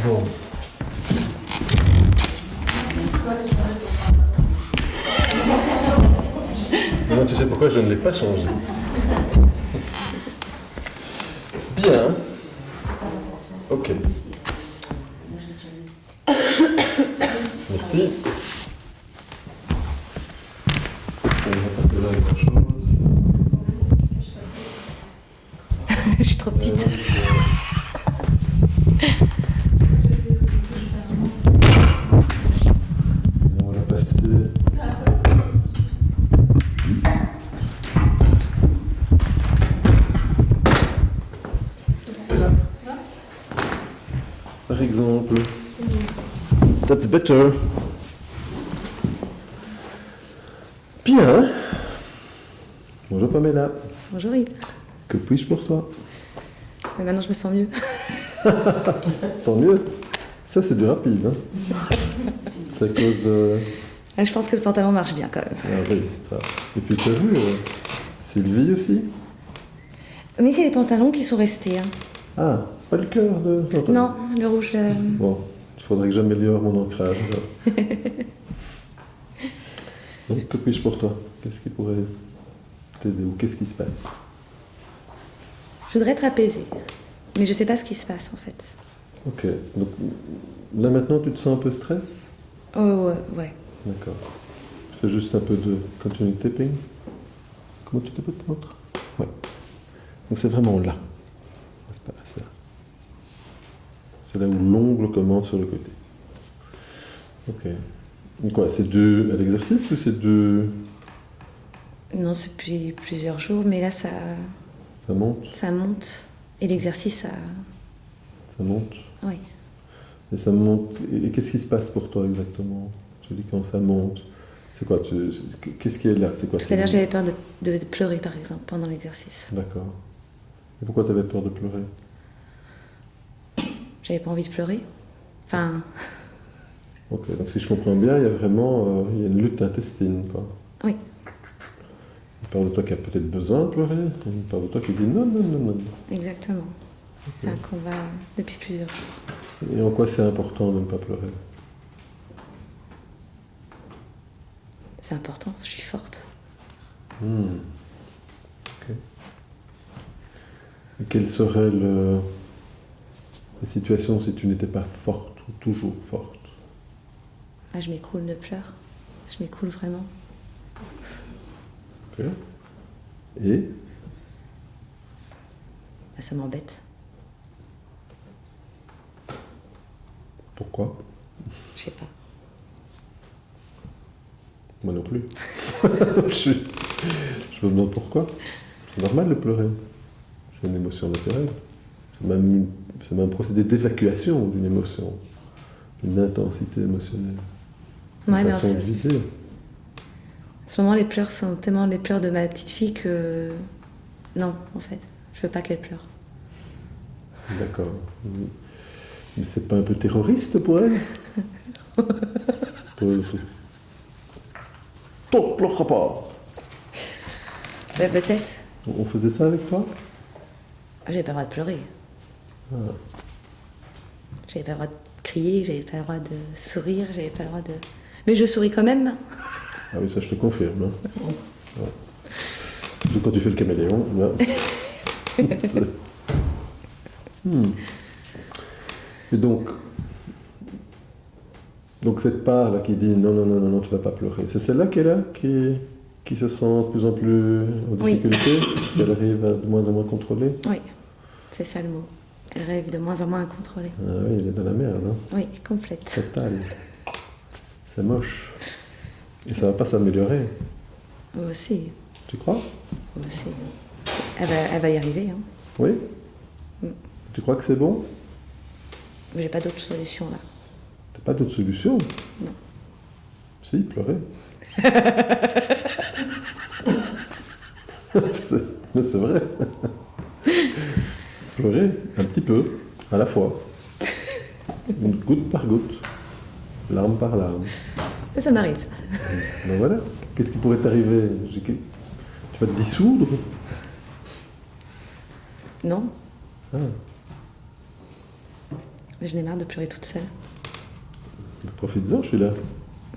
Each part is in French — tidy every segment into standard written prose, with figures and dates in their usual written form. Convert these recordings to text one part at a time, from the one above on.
Bon. Maintenant, tu sais pourquoi je ne l'ai pas changé. Bien. Ok. Merci. On va passer là avec autre chose. Je suis trop petite. On va la passer. Par exemple. That's better. Bien. Bonjour Pamela. Bonjour Yves. Que puis-je pour toi? Mais maintenant je me sens mieux. Tant mieux. Ça c'est du rapide. Hein. C'est à cause de... Je pense que le pantalon marche bien quand même. Ah oui, ça. Et puis tu as vu, Sylvie aussi? Mais c'est les pantalons qui sont restés. Hein. Ah, pas le cœur de... Non, le rouge. Bon, il faudrait que j'améliore mon ancrage. Donc, que puis-je pour toi? Qu'est-ce qui pourrait t'aider ou qu'est-ce qui se passe? Je voudrais être apaisée. Mais je sais pas ce qui se passe en fait. Ok, donc là maintenant tu te sens un peu stress? Oh ouais. D'accord. Fais juste un peu de continuous tapping. Comment tu t'appelles ton autre? Ouais. Donc c'est vraiment là. C'est pas là, c'est là. C'est là où l'ongle commence sur le côté. Ok. Donc quoi, c'est dû à l'exercice ou c'est dû... Non, c'est depuis plusieurs jours, mais là ça monte? Ça monte. Et l'exercice, ça... Ça monte? Oui. Et ça monte. Et qu'est-ce qui se passe pour toi exactement? Tu dis quand ça monte. C'est quoi qu'est-ce qui est là? C'est quoi? Tout à l'heure, j'avais peur de pleurer, par exemple, pendant l'exercice. D'accord. Et pourquoi tu avais peur de pleurer? J'avais pas envie de pleurer. Enfin... Ok, donc si je comprends bien, il y a vraiment il y a une lutte intestine, quoi. Oui. Une part de toi qui a peut-être besoin de pleurer, une part de toi qui dit non, non, non, non. Exactement. C'est un combat depuis plusieurs jours. Et en quoi c'est important de ne pas pleurer? C'est important, je suis forte. Ok. Et quelle serait la situation si tu n'étais pas forte ou toujours forte? Ah, je m'écroule de pleurs. Je m'écroule vraiment. Ok. Et Bah, ça m'embête. pourquoi? Je sais pas. Moi non plus. je me demande pourquoi. C'est normal de pleurer. C'est une émotion naturelle. C'est même un procédé d'évacuation d'une émotion, d'une intensité émotionnelle. Une Ouais, mais façon de vider. en ce moment, les pleurs sont tellement les pleurs de ma petite fille que... Non, en fait. Je veux pas qu'elle pleure. D'accord. Mais c'est pas un peu terroriste pour elle? T'en pleureras pas. Bah, peut-être. On faisait ça avec toi? J'avais pas le droit de pleurer. Ah. J'avais pas le droit de crier, j'avais pas le droit de sourire, j'avais pas le droit de... Mais je souris quand même. Ah oui, ça je te confirme. Hein. Ouais. Surtout quand tu fais le caméléon. Là. Et donc cette part là qui dit non, non, non, non, non, tu vas pas pleurer, c'est celle-là qui est là, qui se sent de plus en plus en difficulté, parce qu'elle arrive à de moins en moins contrôler. Oui, c'est ça le mot. Elle rêve de moins en moins à contrôler. Ah oui, elle est dans la merde. Hein. Oui, complète. Total. C'est moche. Et ça va pas s'améliorer. Moi aussi. Tu crois? Moi aussi. Elle va y arriver. Hein. Oui. Tu crois que c'est bon? J'ai pas d'autre solution là. T'as pas d'autre solution? Non. Si, pleurer. Mais c'est vrai. Pleurer un petit peu, à la fois. Une goutte par goutte. Larme par larme. Ça m'arrive ça. Ben voilà. Qu'est-ce qui pourrait t'arriver? Tu vas te dissoudre? Non. Ah. Mais j'en ai marre de pleurer toute seule. Profites-en, je suis là.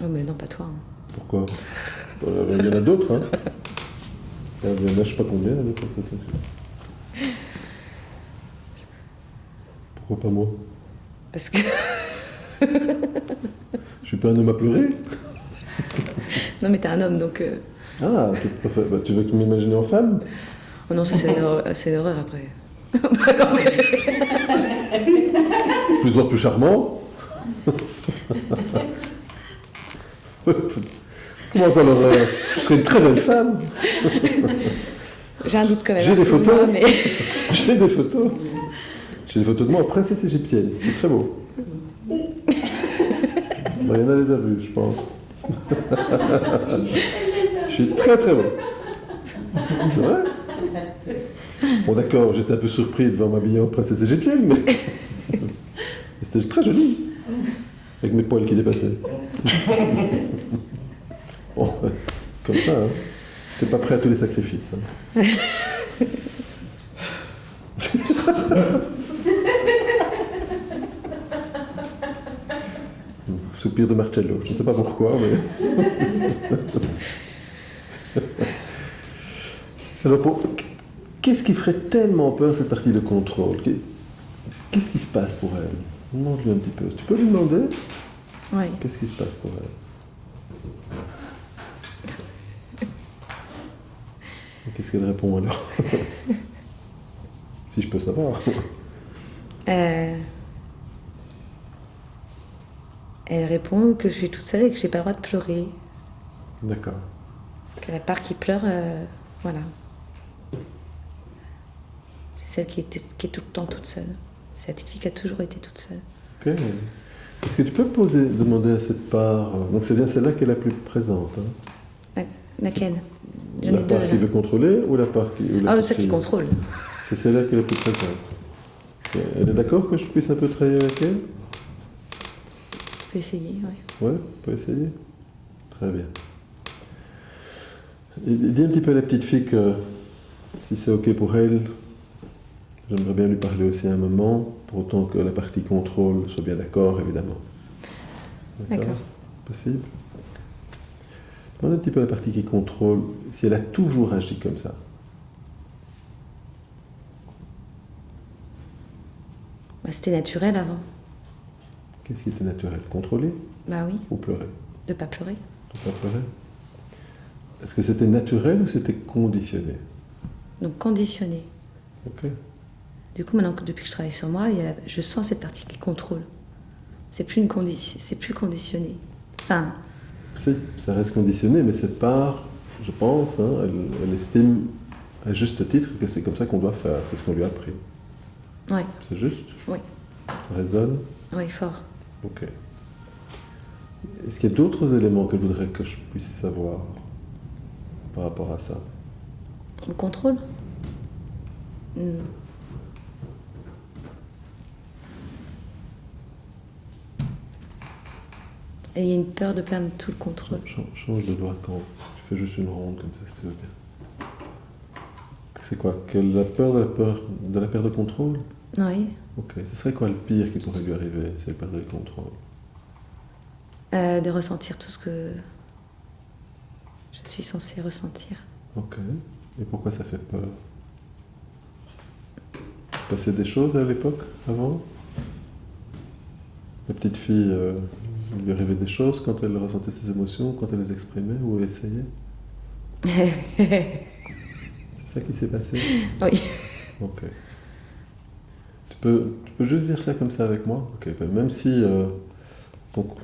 Oh, mais non, pas toi. Hein. Pourquoi? Il y en a d'autres, hein. Il y en a, je sais pas combien, là, d'autres. Pourquoi pas moi? Parce que. Je suis pas un homme à pleurer. Non, mais t'es un homme, donc. Ah, tu veux m'imaginer en femme? Oh non, ça c'est une horreur après. Plus en plus charmant. Comment ça l'aurait? Je serais une très belle femme. J'ai un doute quand même. J'ai des photos. Mais... J'ai des photos. J'ai des photos de moi en princesse égyptienne. C'est très beau. Mariana les a vues, je pense. Je suis très très beau. C'est vrai? Bon d'accord, j'étais un peu surpris de voir m'habiller en princesse égyptienne, mais c'était très joli. Avec mes poils qui dépassaient. Bon, comme ça, hein. J'étais pas prêt à tous les sacrifices. Hein. Soupir de Marcello, je ne sais pas pourquoi, mais... Alors, qu'est-ce qui ferait tellement peur cette partie de contrôle? Qu'est-ce qui se passe pour elle? Demande-lui un petit peu. Tu peux lui demander? Oui. Qu'est-ce qui se passe pour elle? Et qu'est-ce qu'elle répond alors? Si je peux savoir. Elle répond que je suis toute seule et que j'ai pas le droit de pleurer. D'accord. Parce que la part qui pleure, voilà. C'est celle qui est tout le temps toute seule. C'est la petite fille qui a toujours été toute seule. Ok. Est-ce que tu peux demander à cette part, donc c'est bien celle-là qui est la plus présente, hein? Laquelle? J'en ai La deux, part qui là. veut contrôler ou la part qui... Ah, celle qui contrôle. C'est celle-là qui est la plus présente. Ok. Elle est d'accord que je puisse un peu travailler avec elle? Tu peux essayer, oui. Ouais, on peut essayer. Très bien. Et dis un petit peu à la petite fille que si c'est ok pour elle, j'aimerais bien lui parler aussi un moment, pour autant que la partie contrôle soit bien d'accord, évidemment. D'accord. Possible? Demande un petit peu à la partie qui contrôle si elle a toujours agi comme ça. Bah, c'était naturel avant. Qu'est-ce qui était naturel? Contrôler Bah oui, ou pleurer? de pas pleurer. Pas pleurer? Est-ce que c'était naturel ou c'était conditionné? Donc conditionné. Ok. Du coup, maintenant, depuis que je travaille sur moi, je sens cette partie qui contrôle. C'est plus c'est plus conditionné. Enfin, Ça reste conditionné, mais cette part, je pense, hein, elle estime à juste titre que c'est comme ça qu'on doit faire. C'est ce qu'on lui a appris. ouais, C'est juste? oui, Ça résonne? oui, fort. Ok. Est-ce qu'il y a d'autres éléments qu'elle voudrait que je puisse savoir par rapport à ça? Le contrôle. Et il y a une peur de perdre tout le contrôle. Change de doigt quand tu fais juste une ronde comme ça, si tu veux bien. C'est quoi? Qu'elle a peur de la perte de contrôle? Oui. Ok. Ce serait quoi le pire qui pourrait lui arriver si elle perdait le contrôle? De ressentir tout ce que je suis censée ressentir. Ok. Et pourquoi ça fait peur? Il se passait des choses à l'époque, avant? La petite fille, il lui arrivait des choses quand elle ressentait ses émotions, quand elle les exprimait ou elle essayait? C'est ça qui s'est passé? Oui. Ok. Tu peux juste dire ça comme ça avec moi? Ok. Ben même si, donc,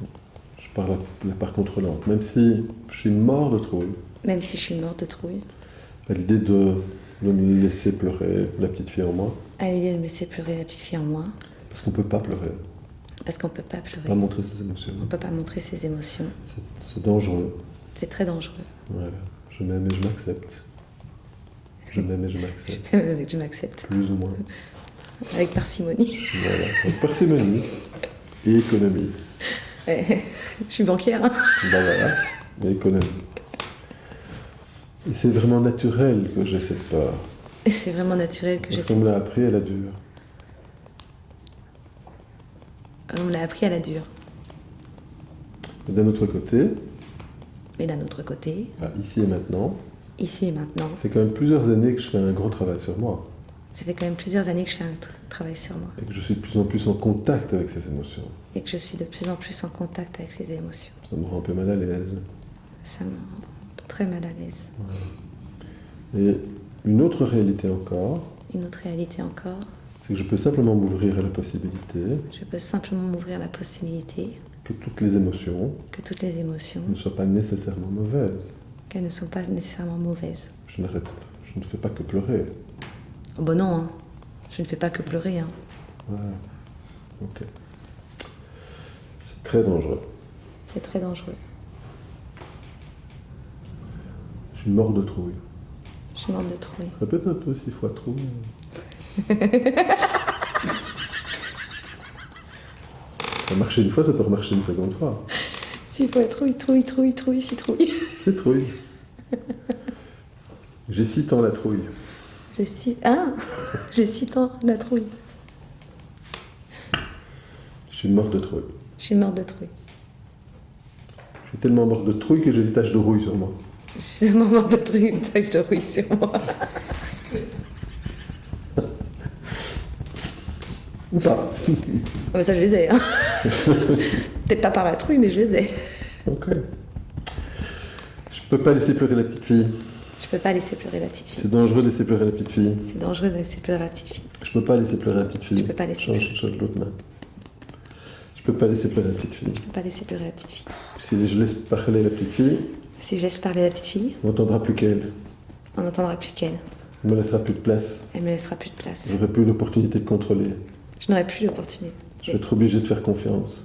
je parle la part contrôlante, même si je suis mort de trouille, Même si je suis morte de trouille. à l'idée de me laisser pleurer la petite fille en moi, À l'idée de me laisser pleurer la petite fille en moi. parce qu'on peut pas pleurer, Parce qu'on peut pas pleurer. pas montrer ses émotions. On peut pas montrer ses émotions. C'est dangereux. C'est très dangereux. Voilà. Je m'aime et je m'accepte. Je m'aime et je m'accepte. Je m'accepte. Plus ou moins. Avec parcimonie. Voilà. Donc, parcimonie et économie. Je suis banquière. Hein. Ben voilà. Et économie. Et c'est vraiment naturel que j'ai cette peur. Et c'est vraiment naturel que j'ai Parce qu'on me l'a appris à la dure. On me l'a appris à la dure. Et d'un autre côté, Mais d'un autre côté, ici et maintenant, ici et maintenant, ça fait quand même plusieurs années que je fais un gros travail sur moi ça fait quand même plusieurs années que je fais un travail sur moi et que je suis de plus en plus en contact avec ces émotions. et que je suis de plus en plus en contact avec ces émotions. Ça me rend un peu mal à l'aise. Ça me rend très mal à l'aise. Et une autre réalité encore, Une autre réalité encore, c'est que je peux simplement m'ouvrir à la possibilité je peux simplement m'ouvrir la possibilité que toutes les émotions que toutes les émotions, ne soient pas nécessairement mauvaises. qu'elles ne sont pas nécessairement mauvaises. Je ne fais pas que pleurer. Oh bon non, hein. Je ne fais pas que pleurer. Hein. Voilà. Ok. C'est très dangereux. C'est très dangereux. Je suis mort de trouille. Je suis morte de trouille. Répète un peu 6 fois trouille. Ça a marché une fois, ça peut remarcher une seconde fois. 6 fois trouille, trouille, trouille, trouille, citrouille. C'est trouille. J'ai 6 ans la trouille. J'ai 6 ans la trouille. Je suis mort de trouille. Je suis morte de trouille. Je suis tellement mort de trouille que j'ai des taches de rouille sur moi. Je suis tellement morte de trouille, une tache de rouille sur moi. Ou pas. Oh, mais ça, je les ai. Hein. Peut-être pas par la trouille, mais je les ai. Ok. Je peux pas laisser pleurer la petite fille. Je peux pas laisser pleurer la petite fille. C'est dangereux de laisser pleurer la petite fille. C'est dangereux de laisser pleurer la petite fille. Je peux pas laisser pleurer la petite fille. Je peux pas laisser Change l'autre main. Je peux pas laisser pleurer la petite fille. Je peux pas laisser pleurer la petite fille. Si je laisse parler la petite fille, Si je laisse parler la petite fille, on n'entendra plus qu'elle. on n'entendra plus qu'elle. On me laissera plus de place. Elle me laissera plus de place. J'aurai plus l'opportunité de contrôler. Je n'aurai plus l'opportunité. Je vais être obligé de faire confiance.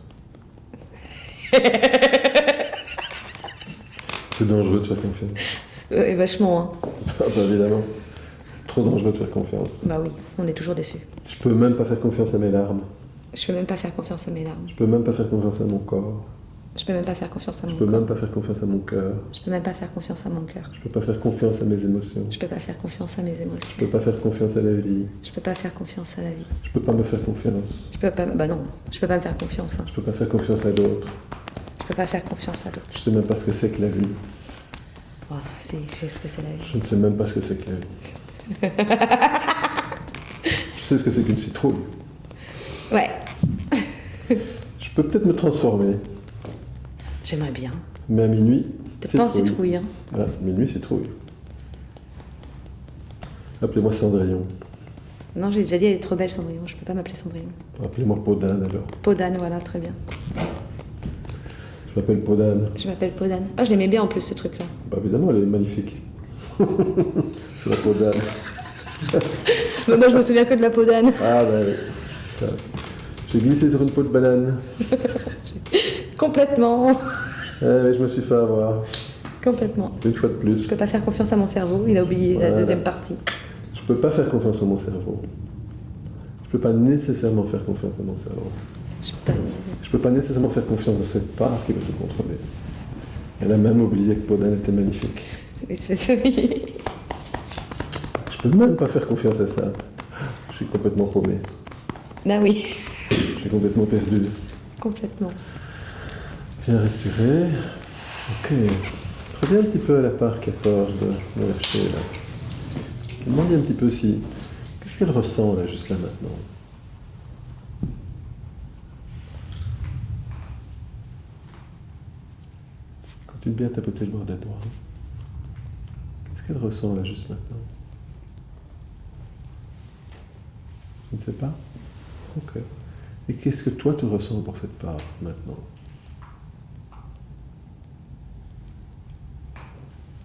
C'est dangereux de faire confiance. Et vachement, hein. Ah bah évidemment. C'est trop dangereux de faire confiance. Bah oui, on est toujours déçus. Je peux même pas faire confiance à mes larmes. Je peux même pas faire confiance à mes larmes. Je peux même pas faire confiance à mon corps. Je peux même pas faire confiance à Je mon peux corps. même pas faire confiance à mon cœur. Je peux même pas faire confiance à mon cœur. Je peux pas faire confiance à mes émotions. Je peux pas faire confiance à mes Je émotions. peux pas faire confiance à la vie. Je peux pas faire confiance à la vie. Je peux pas me faire confiance. Je peux pas. Bah non, je peux pas me faire confiance. Hein. Je peux pas faire confiance à d'autres. Je peux pas faire confiance à l'autre. Je sais même pas ce que c'est que la vie. Oh, si, je sais ce que c'est la vie. Je ne sais même pas ce que c'est que la vie. Je sais ce que c'est qu'une citrouille. Ouais, Je peux peut-être me transformer. j'aimerais bien. Mais à minuit, Peut-être pas en citrouille. Hein. Ah, minuit, citrouille. Appelez-moi Cendrillon. Non, j'ai déjà dit, elle est trop belle, Cendrillon. Je peux pas m'appeler Cendrillon. Appelez-moi Podane alors. Podane, voilà, très bien. Je m'appelle Podane. Je m'appelle Podane. Oh, je l'aimais bien en plus, ce truc-là. Bah évidemment, elle est magnifique. C'est la Podane. Mais moi, je me souviens que de la Podane. Ah bah oui. Ça. J'ai glissé sur une peau de banane. Complètement. Ouais, je me suis fait avoir. Complètement. Une fois de Je plus. peux pas faire confiance à mon cerveau. Il a oublié la Voilà. deuxième partie. Je peux pas faire confiance à mon cerveau. Je peux pas nécessairement faire confiance à mon cerveau. Je peux pas. Je peux pas nécessairement faire confiance à cette part qui va tout contrôler. Elle a même oublié que Podane était magnifique. Oui, c'est oui. Je peux même pas faire confiance à ça. Je suis complètement paumé. Ah oui, Je suis complètement perdu. complètement. Viens respirer. Ok. Reviens un petit peu à la part qui est forte de lâcher là. Demande un petit peu si. Qu'est-ce qu'elle ressent là, juste là maintenant? Continue bien à tapoter le bord des doigts. Qu'est-ce qu'elle ressent là, juste maintenant? Je ne sais pas. Ok. Et qu'est-ce que toi tu ressens pour cette part maintenant?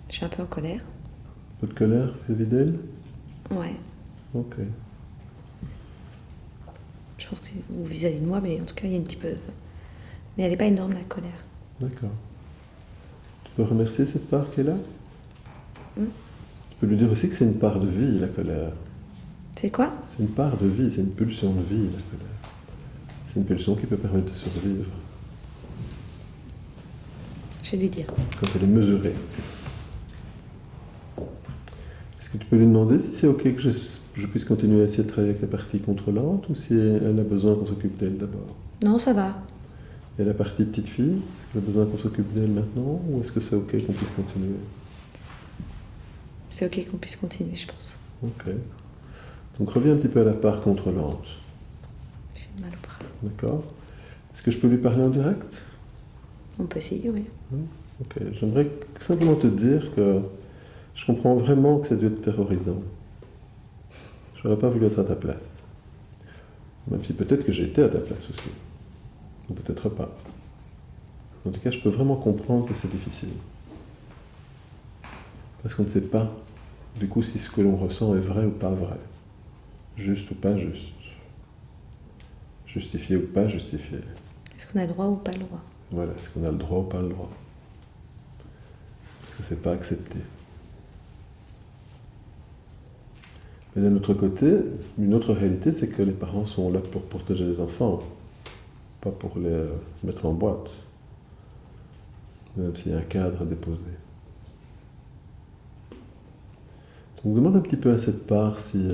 Je suis un peu en colère. Un peu de colère vis-à-vis d'elle? Ouais. Ok. Je pense que c'est vis-à-vis de moi, mais en tout cas, il y a un petit peu. Mais elle n'est pas énorme, la colère. D'accord. Tu peux remercier cette part qui est là? Hmm. Tu peux lui dire aussi que c'est une part de vie, la colère. C'est quoi? C'est une part de vie, c'est une pulsion de vie, la colère. C'est une pulsion qui peut permettre de survivre Je vais lui dire. quand elle est mesurée. Est-ce que tu peux lui demander si c'est ok que je puisse continuer à essayer de travailler avec la partie contrôlante ou si elle a besoin qu'on s'occupe d'elle d'abord? Non, ça va. Et la partie petite fille, est-ce qu'elle a besoin qu'on s'occupe d'elle maintenant ou est-ce que c'est ok qu'on puisse continuer? C'est ok qu'on puisse continuer, je pense. Ok. Donc reviens un petit peu à la part contrôlante. J'ai mal au bras. D'accord. Est-ce que je peux lui parler en direct? On peut essayer, oui. Ok. J'aimerais simplement te dire que je comprends vraiment que ça a dû être terrorisant. Je n'aurais pas voulu être à ta place. Même si peut-être que j'ai été à ta place aussi. Ou peut-être pas. En tout cas, je peux vraiment comprendre que c'est difficile. Parce qu'on ne sait pas, du coup, si ce que l'on ressent est vrai ou pas vrai. Juste ou pas juste. Justifié ou pas justifié. Est-ce qu'on a le droit ou pas le droit? Voilà, est-ce qu'on a le droit ou pas le droit? Est-ce que c'est pas accepté? Mais d'un autre côté, une autre réalité, c'est que les parents sont là pour protéger les enfants, pas pour les mettre en boîte, même s'il y a un cadre à déposer. Donc demande un petit peu à cette part si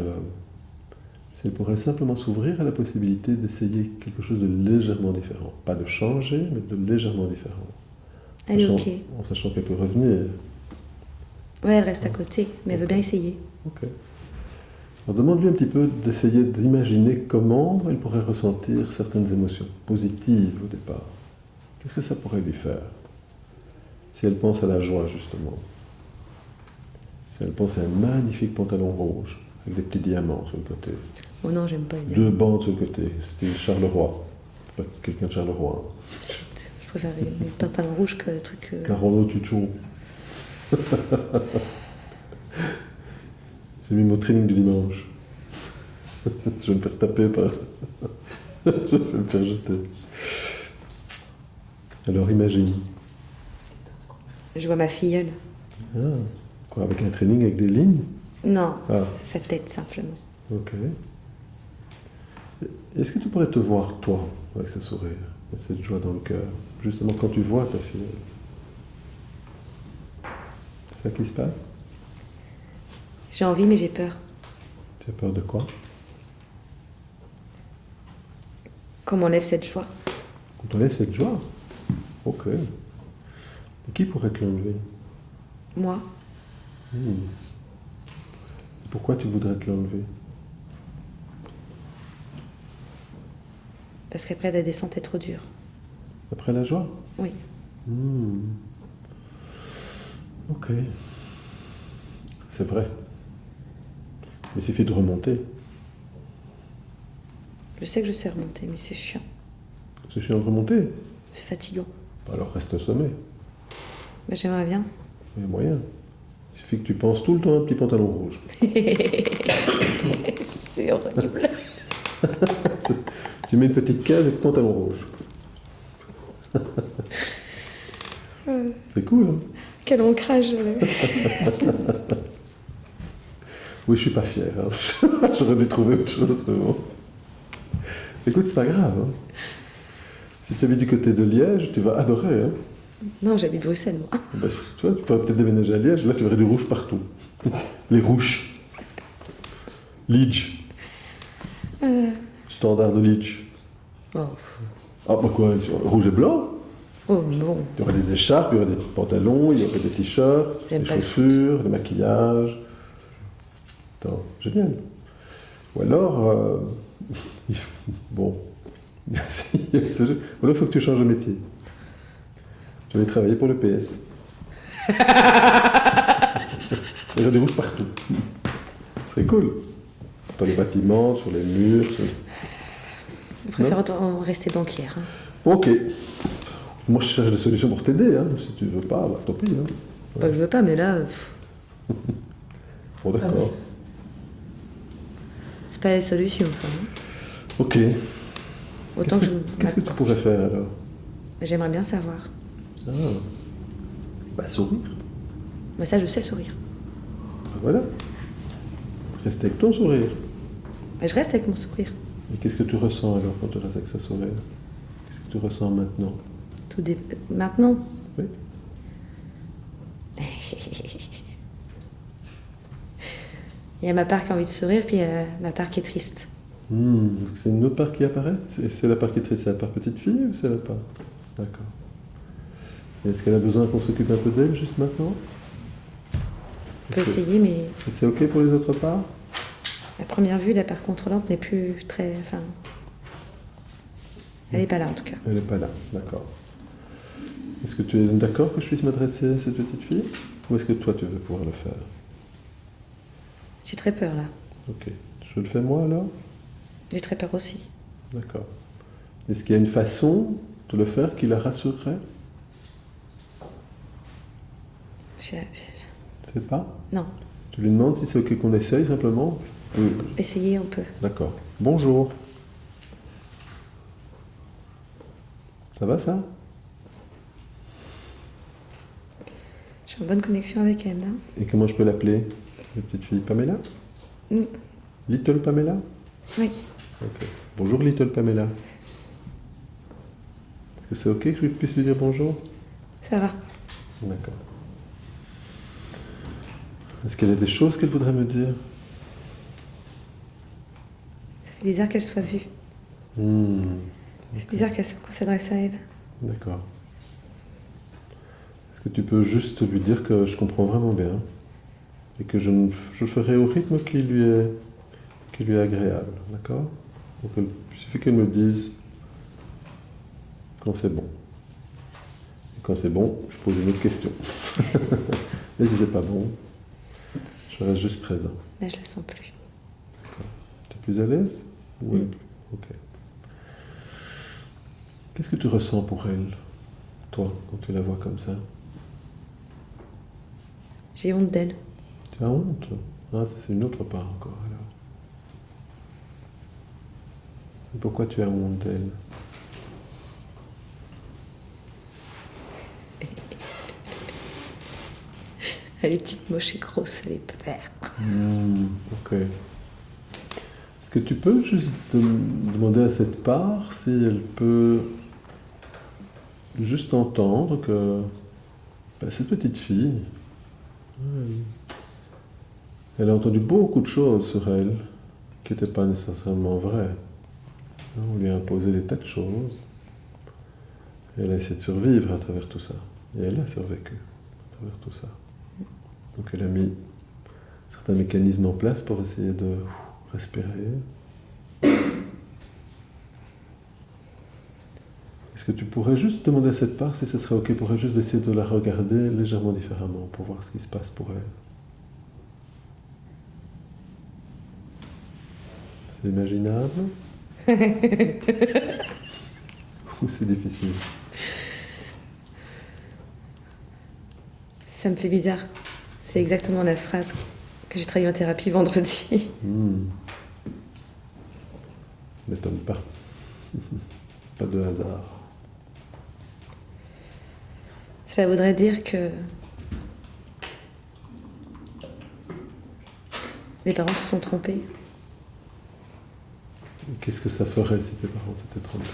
elle pourrait simplement s'ouvrir à la possibilité d'essayer quelque chose de légèrement différent. Pas de changer, mais de légèrement différent. Elle est ok. En sachant qu'elle peut revenir. Ouais, elle reste à côté, mais elle veut bien essayer. Ok. Alors demande-lui un petit peu d'essayer d'imaginer comment elle pourrait ressentir certaines émotions positives au départ. Qu'est-ce que ça pourrait lui faire? Si elle pense à la joie, justement. Si elle pense à un magnifique pantalon rouge, avec des petits diamants sur le côté. Oh non, j'aime pas les diamants. 2 bandes sur le côté, style Charleroi. Pas quelqu'un de Charleroi. Je préfère les pantalons rouges que le truc... Carolo Tuchon. J'ai mis mon training du dimanche. Je vais me faire taper par... Je vais me faire jeter. Alors imagine. Je vois ma filleule. Ah, quoi, avec un training avec des lignes? Non, Ah. sa tête simplement. Ok. Est-ce que tu pourrais te voir, toi, avec ce sourire, et cette joie dans le cœur, justement quand tu vois ta filleule? C'est ça qui se passe? J'ai envie, mais j'ai peur. Tu as peur de quoi? Qu'on m'enlève cette joie. Qu'on te laisse cette joie? Ok. Et qui pourrait te l'enlever? Moi. Pourquoi tu voudrais te l'enlever? Parce qu'après, la descente est trop dure. Après la joie? Oui. Ok. C'est vrai. Il suffit de remonter. Je sais que je sais remonter, mais c'est chiant. C'est chiant de remonter. C'est fatigant. Alors reste au sommet. Mais j'aimerais bien. Il y a moyen. Il suffit que tu penses tout le temps à un petit pantalon rouge. C'est horrible. Tu mets une petite case avec pantalon rouge. C'est cool, hein? Quel ancrage. Oui, je suis pas fier. Hein. J'aurais dû trouver autre chose, mais bon. Écoute, c'est pas grave. Hein. Si tu habites du côté de Liège, tu vas adorer. Hein. Non, j'habite Bruxelles, moi. Ben, tu vois, tu pourrais peut-être déménager à Liège. Là, tu verrais du rouge partout. Les rouges. Liège. Standard de Liège. Oh. Ah, bah quoi, rouge et blanc? Oh non. Il y aurait des écharpes, il y aurait des pantalons, il y aurait des t-shirts, J'aime des pas le chaussures, des maquillages. Attends, génial. Ou alors, bon, ou alors il faut que tu changes de métier. Tu vas aller travailler pour le PS. Il y a des rouges partout. C'est cool. Dans les bâtiments, sur les murs. Je préfère autant rester banquière. Hein. Ok. Moi, je cherche des solutions pour t'aider. Hein. Si tu veux pas, bah, tant pis. Hein. Pas que je veux pas, mais là, Bon, d'accord. c'est pas la solution, ça. Hein. Ok. Autant que je... Qu'est-ce que tu pourrais faire alors? J'aimerais bien savoir. Ah. Bah, sourire. Mais ça, je sais sourire. Bah, voilà. Reste avec ton sourire. Mais je reste avec mon sourire. Et qu'est-ce que tu ressens alors quand tu restes avec ce sourire? Qu'est-ce que tu ressens maintenant? Maintenant. Oui. Il y a ma part qui a envie de sourire, puis il y a ma part qui est triste. C'est une autre part qui apparaît? C'est la part qui est triste, c'est la part petite fille ou c'est la part? D'accord. Est-ce qu'elle a besoin qu'on s'occupe un peu d'elle juste maintenant? On peut essayer, mais Et c'est ok pour les autres parts? à première vue, la part contrôlante n'est plus très... Enfin, elle n'est pas là en tout cas. Elle n'est pas là, d'accord. Est-ce que tu es d'accord que je puisse m'adresser à cette petite fille? Ou est-ce que toi tu veux pouvoir le faire? J'ai très peur là. Ok. Je le fais moi alors? J'ai très peur aussi. D'accord. Est-ce qu'il y a une façon de le faire qui la rassurerait? Je- Je sais pas. Non, Tu lui demandes si c'est ok qu'on essaye simplement? Oui. essayer on peut. D'accord. Bonjour. Ça va ça? J'ai une bonne connexion avec elle là. Et comment je peux l'appeler? La petite fille Pamela? Mm. Little Pamela? Oui, Ok. Bonjour Little Pamela. Est-ce que c'est ok que je puisse lui dire bonjour? ça va. D'accord. Est-ce qu'il y a des choses qu'elle voudrait me dire? Ça fait bizarre qu'elle soit vue. Ça fait bizarre qu'on s'adresse à elle. D'accord. Est-ce que tu peux juste lui dire que je comprends vraiment bien et que je ferai au rythme qui lui est agréable, d'accord? Donc il suffit qu'elle me dise quand c'est bon. Et quand c'est bon, je pose une autre question. Et si c'est pas bon, je reste juste présent. Là, je la sens plus. Tu es plus à l'aise? Oui. Ok. Qu'est-ce que tu ressens pour elle, toi, quand tu la vois comme ça? J'ai honte d'elle. Tu as honte? Ah, ça c'est une autre part encore alors. Et pourquoi tu as honte d'elle? Elle est petite, moche et grosse, elle est verte. Ok. Est-ce que tu peux juste demander à cette part si elle peut juste entendre que cette petite fille, elle a entendu beaucoup de choses sur elle qui n'étaient pas nécessairement vraies. On lui a imposé des tas de choses. Et elle a essayé de survivre à travers tout ça. Et elle a survécu à travers tout ça. Donc elle a mis certains mécanismes en place pour essayer de respirer. Est-ce que tu pourrais juste demander à cette part si ce serait ok pour elle juste d'essayer de la regarder légèrement différemment pour voir ce qui se passe pour elle? C'est imaginable? Ou c'est difficile? Ça me fait bizarre. C'est exactement la phrase que j'ai travaillée en thérapie vendredi. M'étonne pas. Pas de hasard. Cela voudrait dire que les parents se sont trompés. Et qu'est-ce que ça ferait si tes parents s'étaient trompés?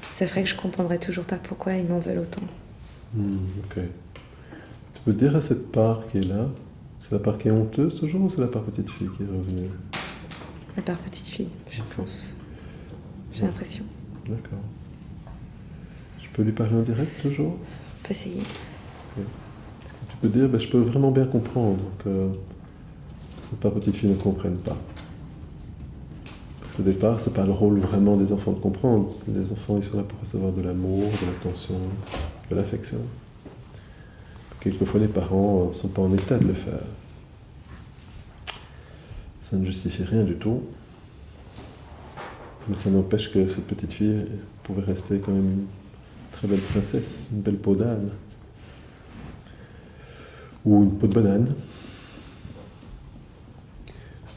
Ça ferait que je comprendrais toujours pas pourquoi ils m'en veulent autant. Ok. Tu peux dire à cette part qui est là, c'est la part qui est honteuse toujours ou c'est la part petite fille qui est revenue? La part petite fille, je pense. J'ai l'impression. D'accord. Je peux lui parler en direct toujours? On peut essayer. Tu peux dire, je peux vraiment bien comprendre que cette part petite fille ne comprenne pas. Parce qu'au départ, c'est pas le rôle vraiment des enfants de comprendre. Les enfants, ils sont là pour recevoir de l'amour, de l'attention, de l'affection. Quelquefois, les parents ne sont pas en état de le faire. Ça ne justifie rien du tout. Mais ça n'empêche que cette petite fille pouvait rester quand même une très belle princesse, une belle peau d'âne. Ou une peau de banane.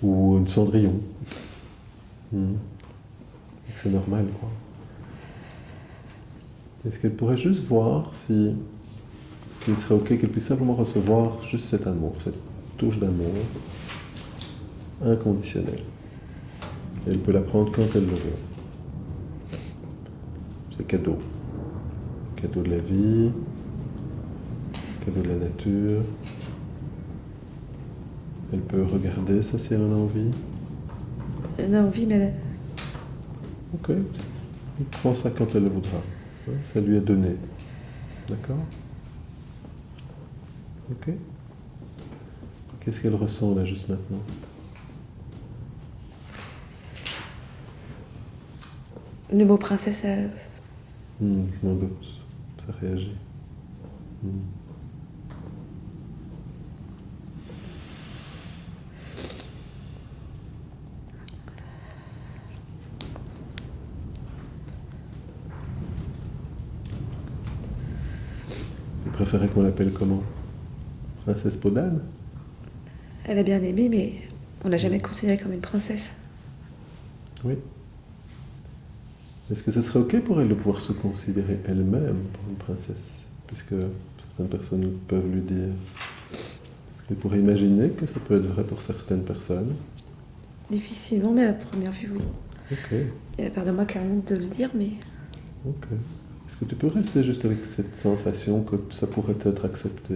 Ou une cendrillon. C'est normal, quoi. Est-ce qu'elle pourrait juste voir s'il serait ok qu'elle puisse simplement recevoir juste cet amour, cette touche d'amour inconditionnelle. Et elle peut la prendre quand elle le veut. C'est cadeau. Cadeau de la vie, cadeau de la nature. Elle peut regarder ça si elle en a envie. Elle a envie, mais elle... Ok, elle prend ça quand elle le voudra. Ouais, ça lui est donné. D'accord? Ok. Qu'est-ce qu'elle ressent là juste maintenant? Le mot princesse, Je m'en doute. Ça réagit. Vous préférez qu'on l'appelle comment? Princesse Podane? elle a bien aimé, mais on l'a jamais considérée comme une princesse. Oui. Est-ce que ce serait ok pour elle de pouvoir se considérer elle-même pour une princesse? Puisque certaines personnes peuvent lui dire. Est-ce qu'elle pourrait imaginer que ça peut être vrai pour certaines personnes? Difficilement, mais à la première vue, oui. Ok, Il y a la part de moi qui a honte de le dire, mais ok. Est-ce que tu peux rester juste avec cette sensation que ça pourrait être accepté?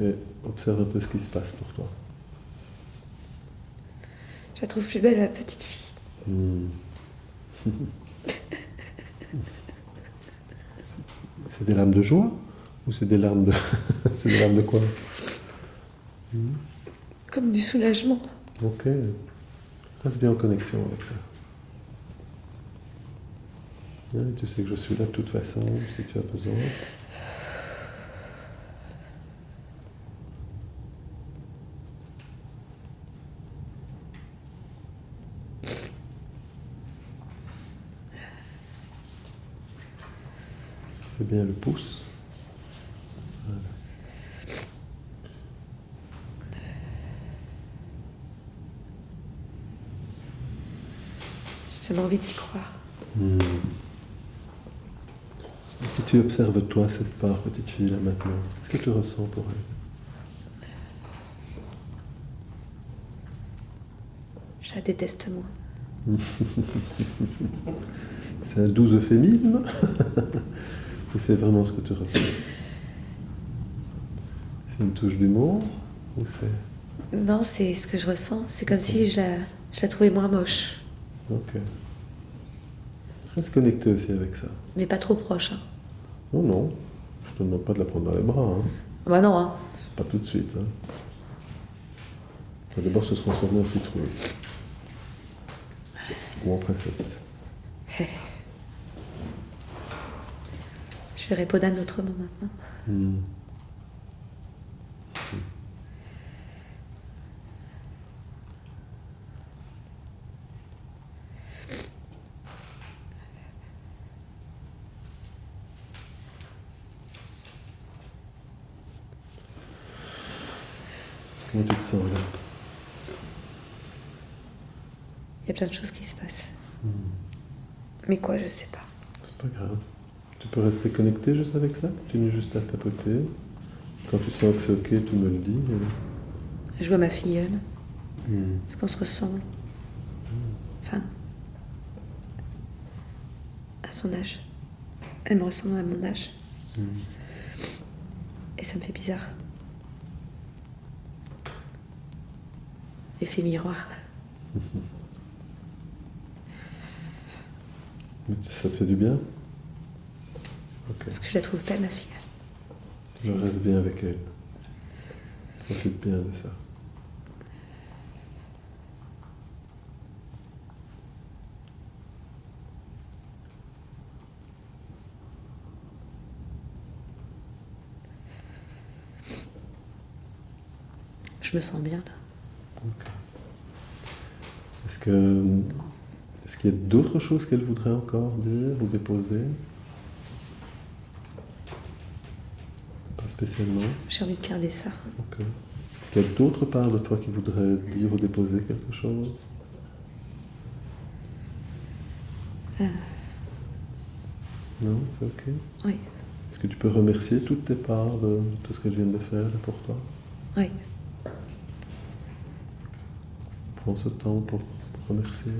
Et observe un peu ce qui se passe pour toi. je la trouve plus belle, ma petite fille. C'est des larmes de joie? Ou c'est des larmes de... c'est des larmes de quoi? Comme du soulagement. Ok. Reste bien en connexion avec ça. Ouais, tu sais que je suis là de toute façon, si tu as besoin. Fais bien le pouce. Voilà. J'ai tellement envie d'y croire. Et si tu observes toi cette part, petite fille, là maintenant, qu'est-ce que tu ressens pour elle? Je la déteste moins. C'est un doux euphémisme? Ou c'est vraiment ce que tu ressens? C'est une touche d'humour? Ou c'est... Non, c'est ce que je ressens. C'est comme si je la trouvais moins moche. Ok. Reste connecté aussi avec ça. Mais pas trop proche. Hein. Non, non. Je te demande pas de la prendre dans les bras. Hein. Bah non, hein. Pas tout de suite. Hein. Faut d'abord se transformer en citrouille. Ou en princesse. Je verrai Podane autrement maintenant. Comment tu te sens là? Il y a plein de choses qui se passent. Mais quoi, je sais pas. C'est pas grave. Tu peux rester connecté juste avec ça. Continue juste à tapoter. Quand tu sens que c'est ok, tu me le dis. Je vois ma filleule. Parce qu'on se ressemble. Enfin, à son âge. Elle me ressemble à mon âge. Et ça me fait bizarre. Effet miroir. Mais ça te fait du bien? Ok. Parce que je la trouve belle, ma fille. Je reste bien avec elle. Profite bien de ça. Je me sens bien, là. Ok. Est-ce qu'il y a d'autres choses qu'elle voudrait encore dire ou déposer? Pas spécialement. J'ai envie de garder ça. Ok. Est-ce qu'il y a d'autres parts de toi qui voudraient dire ou déposer quelque chose? Non, c'est ok. Oui, Est-ce que tu peux remercier toutes tes parts de tout ce qu'elles viennent de faire pour toi? oui. Prends ce temps pour remercier.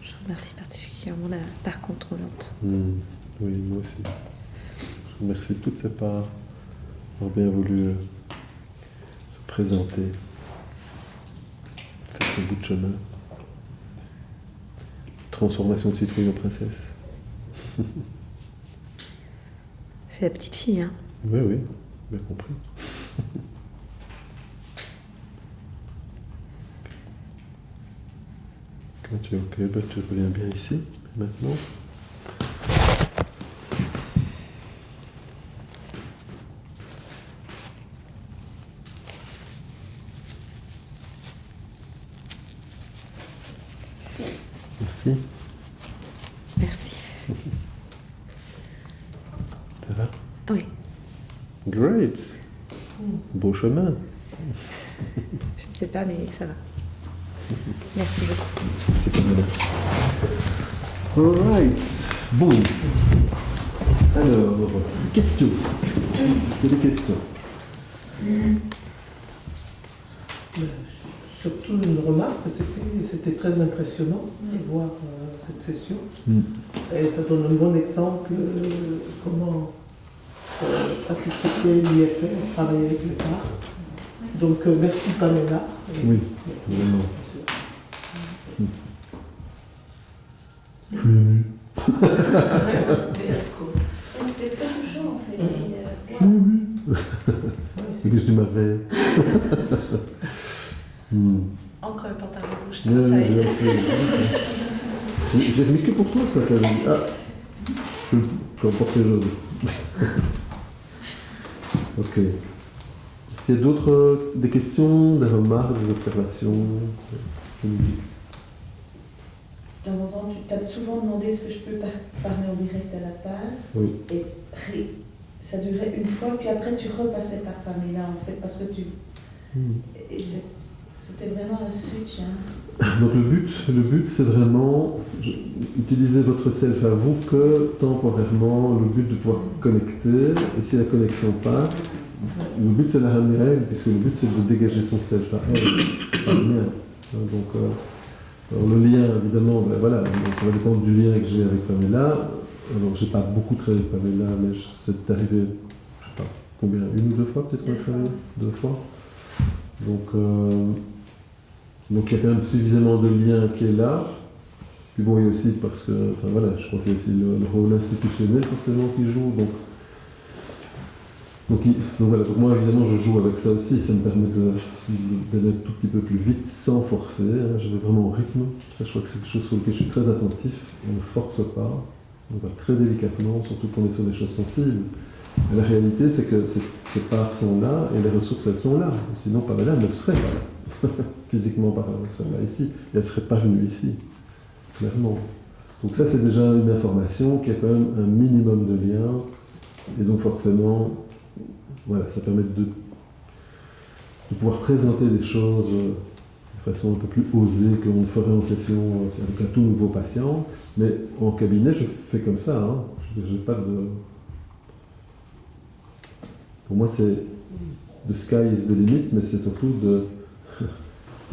Je remercie particulièrement la part contrôlante. Oui, moi aussi. Je remercie toutes ces parts d'avoir bien voulu se présenter, faire ce bout de chemin. Transformation de citrouille en princesse. C'est la petite fille, hein. Oui, oui, bien compris. Quand tu es OK, ben tu reviens bien ici, maintenant. Merci. Merci. Ça va? Oui. Great. Beau chemin. Je ne sais pas, mais ça va. Merci beaucoup. C'est comme ça. Alright. Bon. Alors, questions. Est-ce qu'il y a des questions? Surtout une remarque, c'était très impressionnant de voir cette session. Et ça donne un bon exemple comment participer l'IFS, travailler avec l'État. Donc merci Pamela. Oui, merci. vraiment. Je suis ému. C'était très touchant en fait. Je suis ému. C'est que je m'avais. Encore le pantalon rouge, Ouais, ça aide. J'ai remis que pour toi ça, t'as dit. Ah, je peux emporter jaune. Ok. Est-ce qu'il y a d'autres des questions, des remarques, des observations? De temps en temps, tu t'as souvent demandé est-ce que je peux parler en direct à la page. Oui. Et ça durait une fois, puis après tu repassais par Pamela en fait, parce que tu. Et c'était vraiment un switch. Hein. Donc le but c'est vraiment utiliser votre self à vous que temporairement, le but de pouvoir connecter, et si la connexion passe, le but c'est la ramener à elle, puisque le but c'est de dégager son self à elle, c'est pas le mien. Donc alors le lien évidemment, ben voilà, donc ça va dépendre du lien que j'ai avec Pamela. Alors j'ai pas beaucoup travaillé avec Pamela, mais c'est arrivé, je sais pas combien, une ou deux fois peut-être qu'on a travaillé, deux fois. Donc il y a quand même suffisamment de liens qui est là. Puis bon, il y a aussi parce que, enfin voilà, je crois qu'il y a aussi le rôle institutionnel forcément qui joue. Donc voilà, donc moi évidemment je joue avec ça aussi, ça me permet d'aller un tout petit peu plus vite sans forcer. Hein. Je vais vraiment au rythme. Ça, je crois que c'est quelque chose sur lequel je suis très attentif. On ne force pas, on va très délicatement, surtout quand on est sur des choses sensibles. Et la réalité, c'est que ces parts sont là et les ressources elles sont là. Sinon, Pamela ne serait pas là. Physiquement parlant, elle serait là ici. Et elle ne serait pas venue ici, clairement. Donc ça, c'est déjà une information qui a quand même un minimum de lien. Et donc forcément, voilà, ça permet de pouvoir présenter des choses de façon un peu plus osée qu'on le ferait en session avec un tout nouveau patient. Mais en cabinet, je fais comme ça. Hein. J'ai pas de... Pour moi, c'est the sky is the limit, mais c'est surtout the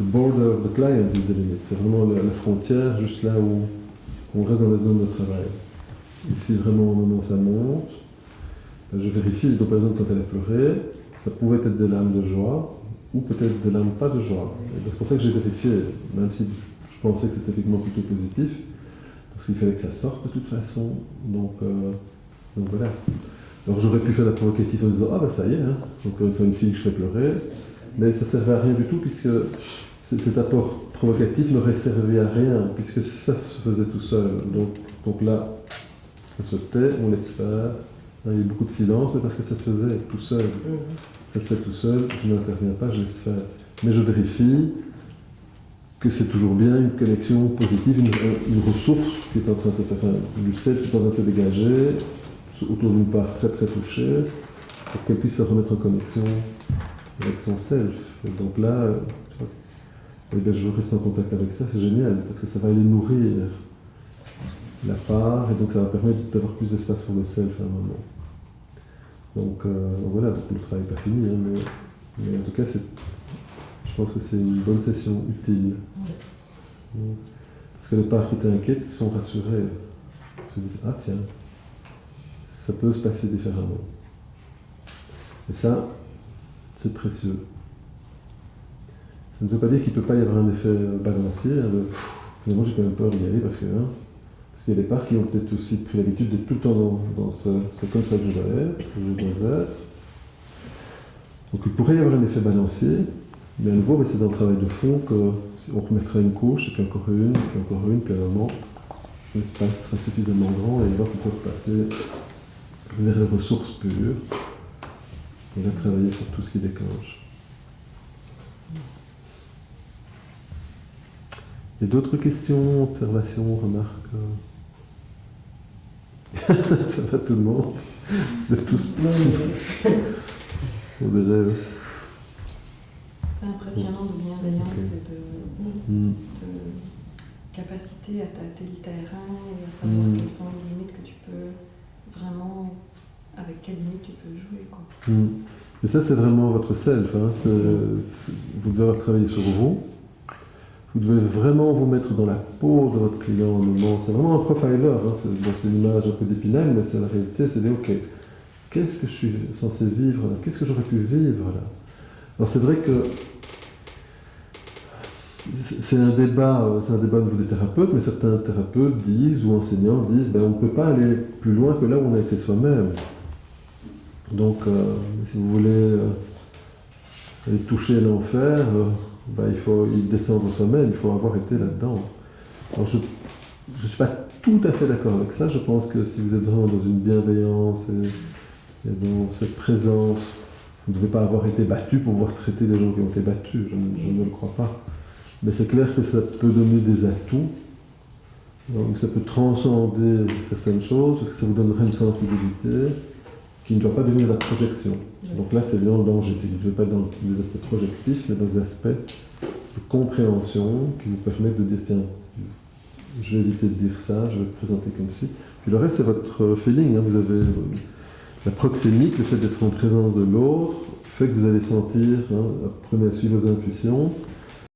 border of the client is the limit. C'est vraiment la frontière, juste là où on reste dans la zone de travail. Ici, vraiment, au moment où ça monte, je vérifie. Donc, par exemple, quand elle a pleuré, ça pouvait être des larmes de joie, ou peut-être des larmes pas de joie. Et c'est pour ça que j'ai vérifié, même si je pensais que c'était effectivement plutôt positif, parce qu'il fallait que ça sorte de toute façon. Donc voilà. Alors j'aurais pu faire la provocative en disant « Ah ben ça y est, hein. Donc une fille que je fais pleurer », mais ça ne servait à rien du tout puisque cet apport provocatif n'aurait servi à rien puisque ça se faisait tout seul. Donc là, on se tait, on laisse faire. Il y a eu beaucoup de silence, mais parce que ça se faisait tout seul. Ça se fait tout seul, je n'interviens pas, je laisse faire. Mais je vérifie que c'est toujours bien une connexion positive, une ressource qui est en train de se faire, enfin, du self qui est en train de se dégager, autour d'une part très très touchée, pour qu'elle puisse se remettre en connexion avec son self. Et donc là, je veux rester en contact avec ça, c'est génial, parce que ça va aller nourrir la part, et donc ça va permettre d'avoir plus d'espace pour le self à un moment. Donc voilà, donc le travail n'est pas fini, hein, mais en tout cas, je pense que c'est une bonne session utile. Parce que les parts qui t'inquiètent sont rassurées. Se disent, ah tiens, ça peut se passer différemment. Et ça, c'est précieux. Ça ne veut pas dire qu'il ne peut pas y avoir un effet balancier, hein, finalement j'ai quand même peur d'y aller parce qu'il y a des parcs qui ont peut-être aussi pris l'habitude d'être tout le temps dans ce... C'est comme ça que je dois être. Donc il pourrait y avoir un effet balancier, mais à nouveau, c'est dans le travail de fond qu'on remettra une couche, et puis encore une, puis encore une, puis à un moment, l'espace sera suffisamment grand et alors qu'on peut repasser vers les ressources pures et là travailler sur tout ce qui déclenche. Il y a d'autres questions, observations, remarques? Ça va tout le monde? Vous êtes tous... On dirait... C'est impressionnant de bienveillance et de capacité à tâter le terrain et à savoir quelles sont les limites que tu peux vraiment, avec quelles limites tu peux jouer, quoi. Et ça, c'est vraiment votre self. Hein. Vous devez avoir travaillé sur vous. Vous devez vraiment vous mettre dans la peau de votre client au moment. C'est vraiment un profiler. Hein. C'est une image un peu d'épinal, mais c'est la réalité. C'est de ok, qu'est-ce que je suis censé vivre là? Qu'est-ce que j'aurais pu vivre là? Alors c'est vrai que c'est un débat au niveau des thérapeutes, mais certains thérapeutes disent, ou enseignants disent, on ne peut pas aller plus loin que là où on a été soi-même. Donc, si vous voulez aller toucher l'enfer, il faut y descendre soi-même, il faut avoir été là-dedans. Alors, je ne suis pas tout à fait d'accord avec ça. Je pense que si vous êtes vraiment dans une bienveillance et dans cette présence, vous ne devez pas avoir été battu pour pouvoir traiter des gens qui ont été battus. Je ne le crois pas. Mais c'est clair que ça peut donner des atouts. Donc, ça peut transcender certaines choses, parce que ça vous donnerait une sensibilité qui ne doit pas devenir la projection. Donc là, c'est bien le danger. C'est que vous ne devez pas être dans des aspects projectifs, mais dans des aspects de compréhension qui vous permettent de dire, tiens, je vais éviter de dire ça, je vais le présenter comme ci. Puis le reste, c'est votre feeling. Hein. Vous avez la proxémique, le fait d'être en présence de l'autre, fait que vous allez sentir, apprenez à suivre vos intuitions,